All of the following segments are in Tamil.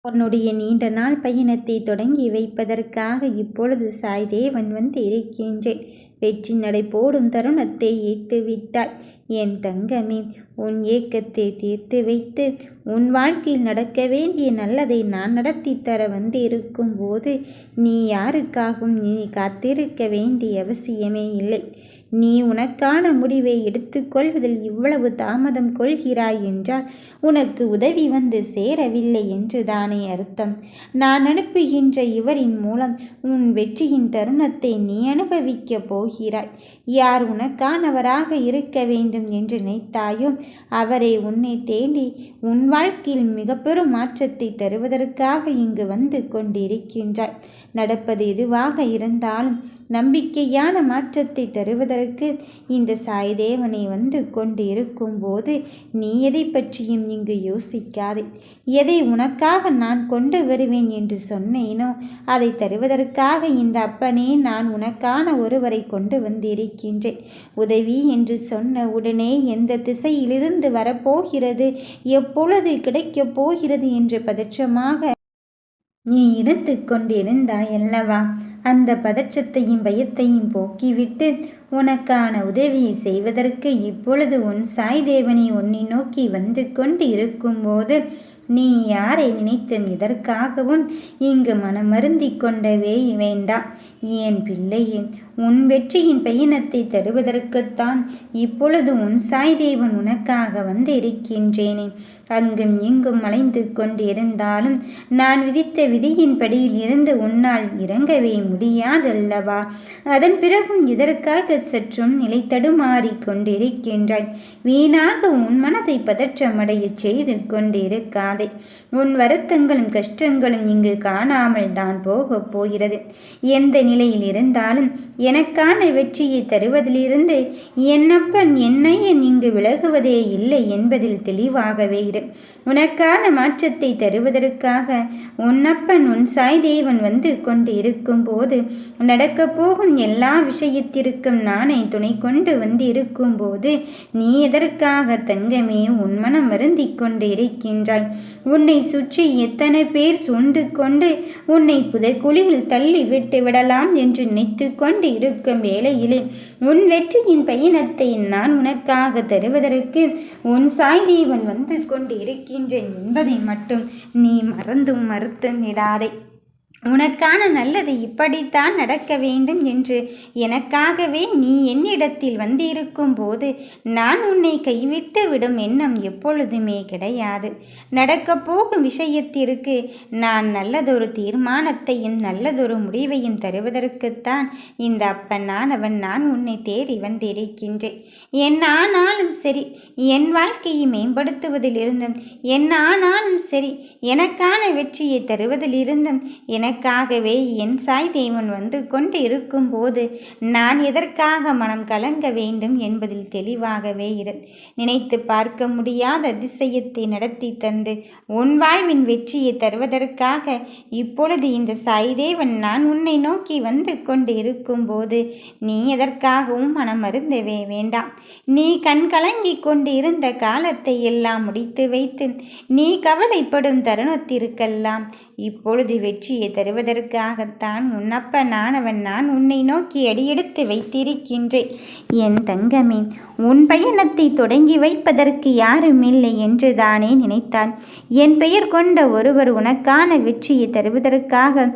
உன்னுடைய நீண்ட நாள் பயணத்தை தொடங்கி வைப்பதற்காக இப்பொழுது சாய்தேவன் வந்து இருக்கின்றேன். வெற்றி நடை போடும் தருணத்தை ஏற்று விட்டாய். என் தங்கமே, உன் ஏக்கத்தை தீர்த்து வைத்து உன் வாழ்க்கையில் நடக்க வேண்டிய நல்லதை நான் நடத்தி தர வந்து இருக்கும் போது நீ யாருக்காகவும் நீ காத்திருக்க வேண்டிய அவசியமே இல்லை. நீ உனக்கான முடிவை எடுத்துக்கொள்வதில் இவ்வளவு தாமதம் கொள்கிறாய் என்றால் உனக்கு உதவி வந்து சேரவில்லை என்று தானே அர்த்தம். நான் அனுப்புகின்ற இவரின் மூலம் உன் வெற்றியின் தருணத்தை நீ அனுபவிக்கப் போகிறாய். யார் உனக்கானவராக இருக்க வேண்டும் என்று நினைத்தாயோ அவரை உன்னை தேடி உன் வாழ்க்கையில் மிக பெரும் மாற்றத்தை தருவதற்காக இங்கு வந்து கொண்டிருக்கின்றாய். நடப்பது எதுவாக இருந்தாலும் நம்பிக்கையான மாற்றத்தை தருவதற்கு இந்த சாய்தேவனை வந்து கொண்டு இருக்கும்போது நீ எதை பற்றியும் இங்கு யோசிக்காதே. எதை உனக்காக நான் கொண்டு வருவேன் என்று சொன்னேனோ அதை தருவதற்காக இந்த அப்பனே நான் உனக்கான ஒருவரை கொண்டு வந்திருக்கின்றேன். உதவி என்று சொன்ன உடனே எந்த திசையிலிருந்து வரப்போகிறது, எப்பொழுது கிடைக்கப் போகிறது என்று பதற்றமாக நீ இருந்து கொண்டிருந்தாய் அல்லவா? அந்த பதற்றத்தையும் பயத்தையும் போக்கிவிட்டு உனக்கான உதவியை செய்வதற்கு இப்பொழுது உன் சாய்தேவனை உன்னை நோக்கி வந்து கொண்டு இருக்கும்போது நீ யாரை நினைத்தும் இதற்காகவும் இங்கு மனமருந்தி கொண்டவே வேண்டாம். என் பிள்ளையே, உன் வெற்றியின் பயணத்தை தருவதற்குத்தான் இப்பொழுது உன் சாய்தேவன் உனக்காக வந்து இருக்கின்றேனே. அங்கும் இங்கும் அலைந்து கொண்டிருந்தாலும் நான் விதித்த விதியின் படியில் இருந்து உன்னால் இறங்கவே முடியாதல்லவா? அதன் பிறகும் இதற்காக சற்றும் நிலை தடுமாறி கொண்டிருக்கின்றாய். வீணாக உன் மனதை பதற்றமடைய செய்து கொண்டிருக்காதே. உன் வருத்தங்களும் கஷ்டங்களும் இங்கு காணாமல் தான் போகப் போகிறது. எந்த நிலையில் இருந்தாலும் எனக்கான வெற்றியை தருவதிலிருந்து என்னப்பன் என்னையன் இங்கு விலகுவதே இல்லை என்பதில் தெளிவாகவே இரு. உனக்கான மாற்றத்தை தருவதற்காக உன்னப்பன் உன் சாய்தேவன் வந்து கொண்டு இருக்கும் போது நடக்கப் போகும் எல்லா விஷயத்திற்கும் நானே துணை கொண்டு வந்து இருக்கும் போது நீ எதற்காக தங்கமே உன் மனம் வருந்தி கொண்டு இருக்கின்றாய்? உன்னை சுற்றி எத்தனை பேர் சூழ்ந்து கொண்டு உன்னை புதைக்குழியில் தள்ளி விட்டு விடலாம் என்று நினைத்து கொண்டு இருக்கும் வேளையிலே உன் வெற்றியின் பயணத்தை நான் உனக்காக தருவதற்கு உன் சாய்தேவன் வந்து கொண்டு இருக்கின்றேன் என்பதை மட்டும் நீ மறந்தும் மறுத்தும் விடாதே. உனக்கான நல்லது இப்படித்தான் நடக்க வேண்டும் என்று எனக்காகவே நீ என்னிடத்தில் வந்திருக்கும் போது நான் உன்னை கைவிட்டு விடும் எண்ணம் எப்பொழுதுமே கிடையாது. நடக்கப் போகும் விஷயத்திற்கு நான் நல்லதொரு தீர்மானத்தையும் நல்லதொரு முடிவையும் தருவதற்குத்தான் இந்த அப்பனானவன் நான் உன்னை தேடி வந்திருக்கின்றேன். ஆனாலும் சரி, என் வாழ்க்கையை மேம்படுத்துவதிலிருந்தும் ஆனாலும் சரி, எனக்கான வெற்றியை தருவதிலிருந்தும் எனக்காகவே என் சாய்தேவன் வந்து கொண்டு இருக்கும்போது நான் எதற்காக மனம் கலங்க வேண்டும் என்பதில் தெளிவாகவே இரு. நினைத்து பார்க்க முடியாத அதிசயத்தை நடத்தி தந்து உன் வாழ்வின் வெற்றியை தருவதற்காக இப்பொழுது இந்த சாய்தேவன் நான் உன்னை நோக்கி வந்து கொண்டு இருக்கும்போது நீ எதற்காகவும் மனம் அருந்தவே வேண்டாம். நீ கண் கலங்கி கொண்டு இருந்த காலத்தை எல்லாம் முடித்து வைத்து நீ கவலைப்படும் தருணத்திற்கெல்லாம் இப்பொழுது வெற்றியை தருவதற்காகத்தான் உன்னப்பனானவன் நான் உன்னை நோக்கி அடியெடுத்து வைத்திருக்கின்றேன். என் தங்கமே, உன் பயணத்தை தொடங்கி வைப்பதற்கு யாரும் இல்லை என்று தானே நினைத்தான். என் பெயர் கொண்ட ஒருவர் உனக்கான வெற்றியை தருவதற்காக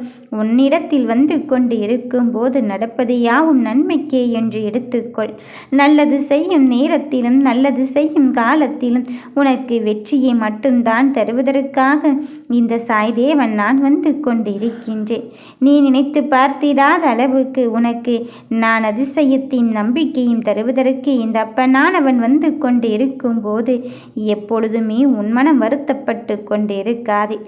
உன்னிடத்தில் வந்து கொண்டு இருக்கும்போது நடப்பது யாவும் நன்மைக்கே என்று எடுத்துக்கொள். நல்லது செய்யும் நேரத்திலும் நல்லது செய்யும் காலத்திலும் உனக்கு வெற்றியை மட்டும்தான் தருவதற்காக இந்த சாய்தேவன் நான் வந்து கொண்டு இருக்கின்றேன். நீ நினைத்து பார்த்திடாத அளவுக்கு உனக்கு நான் அதிசயத்தையும் நம்பிக்கையும் தருவதற்கு இந்த அப்பனானவன் வந்து கொண்டு இருக்கும்போது எப்பொழுதுமே உன் மனம் வருத்தப்பட்டு கொண்டு இருக்காதே.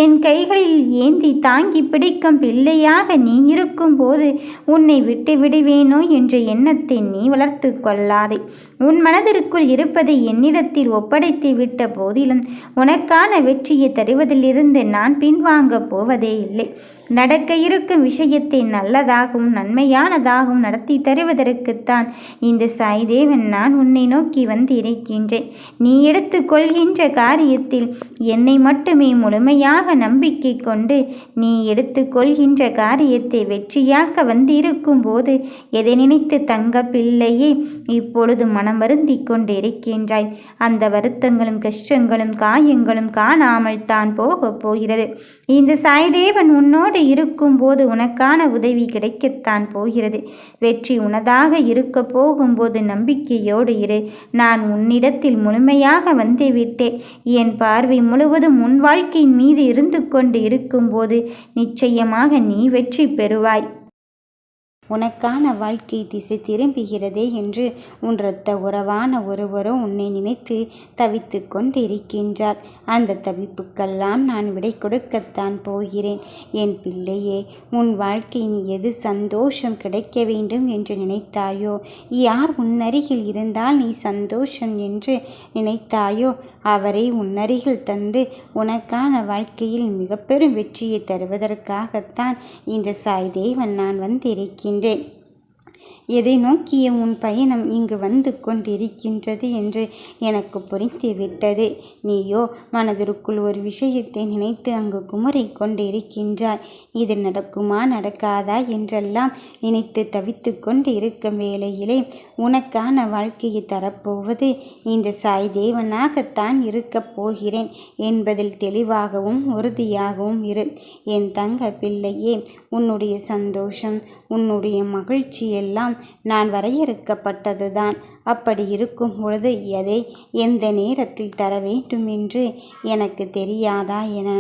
என் கைகளில் ஏந்தி தாங்கி பிடிக்கும் பிள்ளையாக நீ இருக்கும்போது உன்னை விட்டு விடுவேனோ என்ற எண்ணத்தை நீ வளர்த்து கொள்ளாதே. உன் மனதிற்குள் இருப்பதை என்னிடத்தில் ஒப்படைத்து விட்ட போதிலும் உனக்கான வெற்றியை தருவதிலிருந்து நான் பின்வாங்கப் போவதே இல்லை. நடக்க இருக்கும் விஷயத்தை நல்லதாகவும் நன்மையானதாகவும் நடத்தி தருவதற்குத்தான் இந்த சாய்தேவன் நான் உன்னை நோக்கி வந்து இருக்கின்றேன். நீ எடுத்துக்கொள்கின்ற காரியத்தில் என்னை மட்டுமே முழுமையாக நம்பிக்கை கொண்டு நீ எடுத்துக்கொள்கின்ற காரியத்தை வெற்றியாக்க வந்திருக்கும் போது எதை நினைத்து தங்க பிள்ளையே இப்பொழுது மனம் வருந்தி கொண்டு இருக்கின்றாய். அந்த வருத்தங்களும் கஷ்டங்களும் காயங்களும் காணாமல் தான் போகப் போகிறது. இந்த சாய்தேவன் உன்னோடு இருக்கும்போது உனக்கான உதவி கிடைக்கத்தான் போகிறது. வெற்றி உனதாக இருக்க போகும்போது நம்பிக்கையோடு இரு. நான் உன்னிடத்தில் முழுமையாக வந்துவிட்டேன். என் பார்வை முழுவதும் உன் வாழ்க்கையின் மீது இருந்து கொண்டு இருக்கும்போது நிச்சயமாக நீ வெற்றி பெறுவாய். உனக்கான வாழ்க்கை திசை திரும்புகிறதே என்று உன் இரத்த உறவான ஒருவரோ உன்னை நினைத்து தவித்து கொண்டிருக்கின்றார். அந்த தவிப்புக்கெல்லாம் நான் விடை கொடுக்கத்தான் போகிறேன். என் பிள்ளையே, உன் வாழ்க்கையின் எது சந்தோஷம் கிடைக்க வேண்டும் என்று நினைத்தாயோ, யார் உன்னருகில் இருந்தால் நீ சந்தோஷம் என்று நினைத்தாயோ அவரை உன்னருகில் தந்து உனக்கான வாழ்க்கையில் மிக பெரும் வெற்றியை தருவதற்காகத்தான் இந்த சாய்தேவன் நான் வந்திருக்கின்றேன். எதை நோக்கிய உன் பயணம் இங்கு வந்து கொண்டிருக்கின்றது என்று எனக்கு புரிந்துவிட்டது. நீயோ மனதிற்குள் ஒரு விஷயத்தை நினைத்து அங்கு குமரை கொண்டிருக்கின்றாய். இது நடக்குமா நடக்காதா என்றெல்லாம் நினைத்து தவித்து கொண்டு இருக்கும் வேளையிலே உனக்கான வாழ்க்கையை தரப்போவது இந்த சாய்தேவனாகத்தான் இருக்கப் போகிறேன் என்பதில் தெளிவாகவும் உறுதியாகவும் இரு. என் தங்க பிள்ளையே, உன்னுடைய சந்தோஷம் உன்னுடைய மகிழ்ச்சி எல்லாம் நான் வரையறுக்கப்பட்டதுதான். அப்படி இருக்கும் பொழுது எதை எந்த நேரத்தில் தர வேண்டும் என்று எனக்கு தெரியாதா என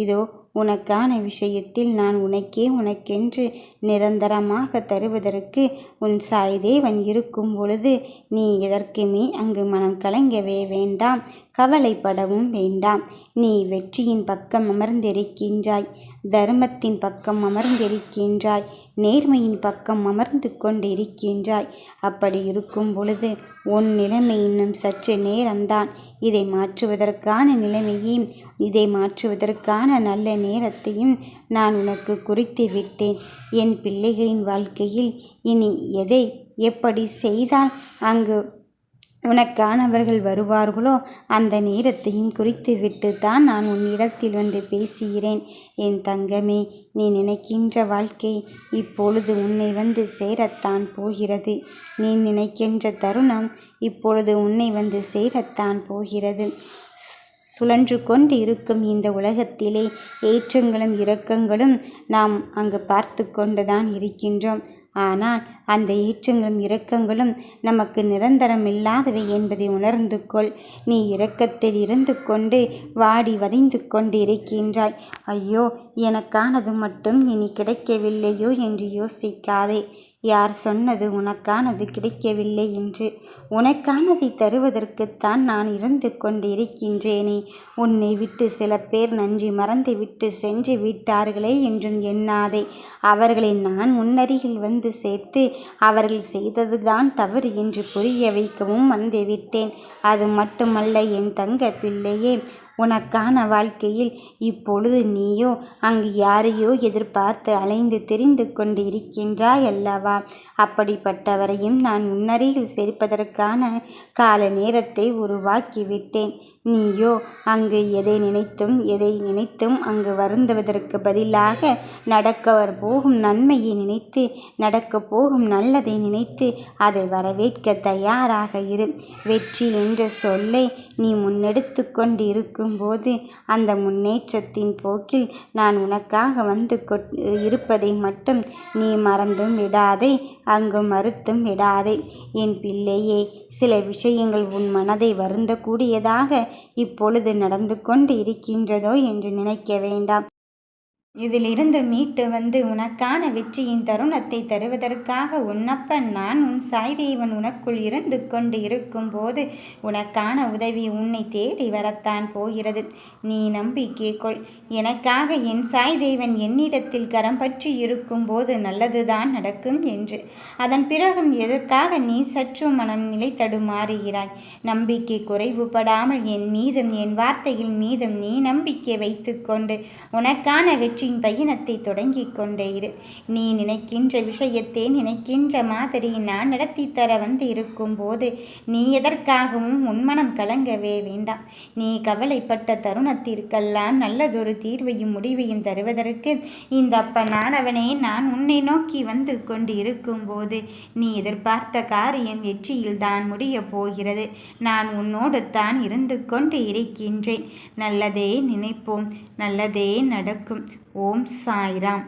இதோ உனக்கான விஷயத்தில் நான் உனக்கென்று நிரந்தரமாக தருவதற்கு உன் சாய்தேவன் இருக்கும் பொழுது நீ எதற்குமே அங்கு மனம் கலங்கவே வேண்டாம், கவலைப்படவும் வேண்டாம். நீ வெற்றியின் பக்கம் அமர்ந்திருக்கின்றாய், தர்மத்தின் பக்கம் அமர்ந்திருக்கின்றாய், நேர்மையின் பக்கம் அமர்ந்து கொண்டிருக்கின்றாய். அப்படி இருக்கும் பொழுது உன் நிலைமை இன்னும் சற்று நேரம்தான். இதை மாற்றுவதற்கான நிலைமையும் இதை மாற்றுவதற்கான நல்ல நேரத்தையும் நான் உனக்கு குறித்து விட்டேன். என் பிள்ளைகளின் வாழ்க்கையில் இனி எதை எப்படி செய்தால் அங்கு உனக்கானவர்கள் வருவார்களோ அந்த நேரத்தையும் குறித்துவிட்டு தான் நான் உன்னிடத்தில் வந்து பேசுகிறேன். என் தங்கமே, நீ நினைக்கின்ற வாழ்க்கை இப்பொழுது உன்னை வந்து சேரத்தான் போகிறது. நீ நினைக்கின்ற தருணம் இப்பொழுது உன்னை வந்து சேரத்தான் போகிறது. சுழன்று கொண்டு இருக்கும் இந்த உலகத்திலே ஏற்றங்களும் இரக்கங்களும் நாம் அங்கு பார்த்து கொண்டுதான் இருக்கின்றோம். ஆனால் அந்த ஏற்றங்களும் இரக்கங்களும் நமக்கு நிரந்தரம் இல்லாதவை என்பதை உணர்ந்து கொள். நீ இரக்கத்தில் இருந்து கொண்டு வாடி வதைந்து கொண்டு இருக்கின்றாய். ஐயோ, எனக்கானது மட்டும் இனி கிடைக்கவில்லையோ என்று யோசிக்காதே. யார் சொன்னது உனக்கானது கிடைக்கவில்லை என்று? உனக்கானதை தருவதற்குத்தான் நான் இருந்து கொண்டு இருக்கின்றேனே. உன்னை விட்டு சில பேர் நன்றி மறந்து விட்டு சென்று விட்டார்களே என்றும் எண்ணாதே. அவர்களை நான் முன்னருகில் வந்து சேர்த்து அவர்கள் செய்ததுதான் தவறு என்று புரிய வைக்கவும் வந்துவிட்டேன். அது மட்டுமல்ல என் தங்க பிள்ளையே, உனக்கான வாழ்க்கையில் இப்பொழுது நீயோ அங்கு யாரையோ எதிர்பார்த்து அலைந்து திரிந்து கொண்டு இருக்கின்றாய் அல்லவா? அப்படிப்பட்டவரையும் நான் உன்னருகில் சேர்ப்பதற்கான கால நேரத்தை உருவாக்கிவிட்டேன். நீயோ அங்கு எதை நினைத்தும் அங்கு வருந்துவதற்கு பதிலாக நடக்க போகும் நன்மையை நினைத்து, நடக்க போகும் நல்லதை நினைத்து அதை வரவேற்க தயாராக இரு. வெற்றி என்ற சொல்லை நீ முன்னெடுத்து கொண்டு இருக்கும்போது அந்த முன்னேற்றத்தின் போக்கில் நான் உனக்காக வந்து இருப்பதை மட்டும் நீ மறந்தும் விடாதே, அங்கு மறுத்தும் விடாதே. என் பிள்ளையே, சில விஷயங்கள் உன் மனதை வருந்தக்கூடியதாக இப்பொழுது நடந்து கொண்டு இருக்கின்றதோ என்று நினைக்க வேண்டாம். இதிலிருந்து மீட்டு வந்து உனக்கான வெற்றியின் தருணத்தை தருவதற்காக உன்னப்பன் நான் உன் சாய்தேவன் உனக்குள் இருந்து கொண்டு இருக்கும்போது உனக்கான உதவி உன்னை தேடி வரத்தான் போகிறது. நீ நம்பிக்கை கொள். எனக்காக என் சாய்தேவன் என்னிடத்தில் கரம் பற்றி இருக்கும்போது நல்லதுதான் நடக்கும் என்று. அதன் பிறகும் எதற்காக நீ சற்று மனம் நிலை தடுமாறுகிறாய்? நம்பிக்கை குறைவுபடாமல் என் மீதும் என் வார்த்தையில் மீதும் நீ நம்பிக்கை வைத்து கொண்டு உனக்கான வெற்றி வெற்றியின் பயணத்தை தொடங்கிக் கொண்டே இரு. நீ நினைக்கின்ற விஷயத்தை நினைக்கின்ற மாதிரி நான் நடத்தி தர வந்து இருக்கும்போது நீ எதற்காகவும் உன்மனம் கலங்கவே வேண்டாம். நீ கவலைப்பட்ட தருணத்திற்கெல்லாம் நல்லதொரு தீர்வையும் முடிவையும் தருவதற்கு இந்த அப்பனானவனே நான் உன்னை நோக்கி வந்து கொண்டு இருக்கும்போது நீ எதிர்பார்த்த காரியம் வெற்றியில்தான் முடியப் போகிறது. நான் உன்னோடு தான் இருந்து கொண்டு இருக்கின்றேன். நல்லதே நினைப்போம், நல்லதே நடக்கும். ஓம் சாய்ராம்.